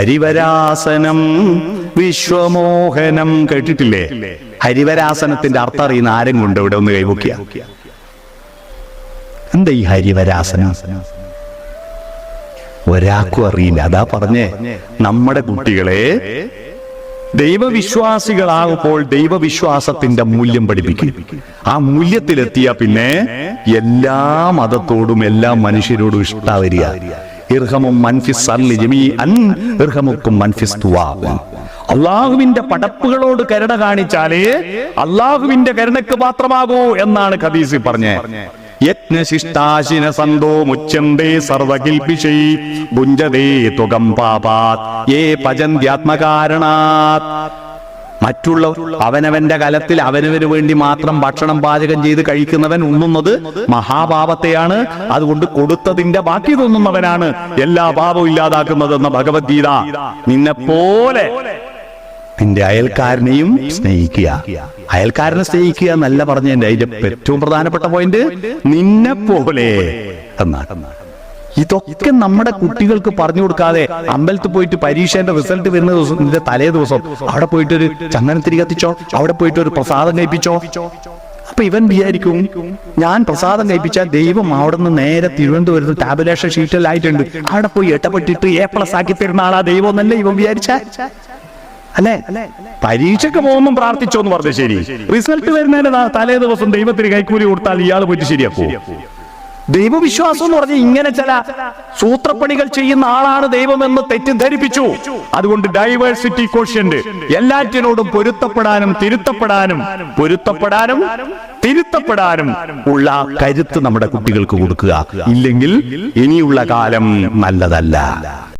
ഹരിവരാസനം വിശ്വമോഹനം. കേട്ടിട്ടില്ലേ? ഹരിവരാസനത്തിന്റെ അർത്ഥം അറിയുന്ന ആരെങ്കിലും ഉണ്ട് ഇവിടെ? ഒന്ന് കൈവക്കുക. എന്താ ഈ ഹരിവരാസനം? ഒരാൾക്കും അറിയില്ല. അതാ പറഞ്ഞേ, നമ്മുടെ കുട്ടികളെ ദൈവവിശ്വാസികളാകുമ്പോൾ ദൈവവിശ്വാസത്തിന്റെ മൂല്യം പഠിപ്പിക്കും. ആ മൂല്യത്തിലെത്തിയ പിന്നെ എല്ലാ മതത്തോടും എല്ലാ മനുഷ്യരോടും ഇഷ്ടാ വരിക. അള്ളാഹുവിന്റെ പടപ്പുകളോട് കരുണ കാണിച്ചാലേ അള്ളാഹുവിന്റെ കരുണക്ക് പാത്രമാകൂ എന്നാണ് ഹദീസിൽ പറഞ്ഞേ. യജ്ഞശിഷ്ടാശിന സന്തോ മുച്യന്തേ സർവകിൽപിഷൈ ഭുഞ്ജതേ തുകം പാപാത് യേ പചന്ത്യാത്മകാരണാത്. മറ്റുള്ള അവനവന്റെ കലത്തിൽ അവനവന് വേണ്ടി മാത്രം ഭക്ഷണം പാചകം ചെയ്ത് കഴിക്കുന്നവൻ ഉണ്ണുന്നത് മഹാപാപത്തെയാണ്. അതുകൊണ്ട് കൊടുത്തതിന്റെ ബാക്കി തിന്നുന്നവനാണ് എല്ലാ പാപവും ഇല്ലാതാക്കുന്നതെന്ന ഭഗവത്ഗീത. നിന്നെപ്പോലെ നിന്റെ അയൽക്കാരനെയും സ്നേഹിക്കുക. അയൽക്കാരനെ സ്നേഹിക്കുക എന്നല്ല പറഞ്ഞതിന്റെ അതിന്റെ ഏറ്റവും പ്രധാനപ്പെട്ട പോയിന്റ് നിന്നെ പോലെ എന്നാണ്. ഇതൊക്കെ നമ്മുടെ കുട്ടികൾക്ക് പറഞ്ഞു കൊടുക്കാതെ അമ്പലത്തിൽ പോയിട്ട് പരീക്ഷേന്റെ റിസൾട്ട് വരുന്ന ദിവസം, ഇതിന്റെ തലേ ദിവസം അവിടെ പോയിട്ട് ഒരു ചന്ദനത്തിരി കത്തിച്ചോ, അവിടെ പോയിട്ട് ഒരു പ്രസാദം കഴിപ്പിച്ചോ. അപ്പൊ ഇവൻ വിചാരിക്കും ഞാൻ പ്രസാദം കഴിപ്പിച്ചാൽ ദൈവം അവിടെ നിന്ന് നേരെ തിരുവനന്തപുരത്ത് ടാബുലേഷൻ ഷീറ്റിലായിട്ടുണ്ട്, അവിടെ പോയി എട്ടപ്പെട്ടിട്ട് A+ ആക്കി തരുന്ന ആളാ ദൈവം എന്നല്ലേ ഇവൻ വിചാരിച്ച അല്ലെ? പരീക്ഷയ്ക്ക് പോകുമ്പോൾ പ്രാർത്ഥിച്ചോന്ന് പറഞ്ഞു ശരി, റിസൾട്ട് വരുന്നതിന് തലേ ദിവസം ദൈവത്തിന് കൈക്കൂലി കൊടുത്താൽ ഇയാൾ പോയിട്ട് ശരിയാക്കൂ? ദൈവവിശ്വാസം എന്ന് പറഞ്ഞാൽ ഇങ്ങനെ ചില സൂത്രപ്പണികൾ ചെയ്യുന്ന ആളാണ് ദൈവമെന്ന് തെറ്റിദ്ധരിപ്പിച്ചു. അതുകൊണ്ട് ഡൈവേഴ്സിറ്റി കോഷ്യന്റ്, എല്ലാറ്റിനോടും പൊരുത്തപ്പെടാനും തിരുത്തപ്പെടാനും ഉള്ള കരുത്ത് നമ്മുടെ കുട്ടികൾക്ക് കൊടുക്കുക. ഇല്ലെങ്കിൽ ഇനിയുള്ള കാലം നല്ലതല്ല.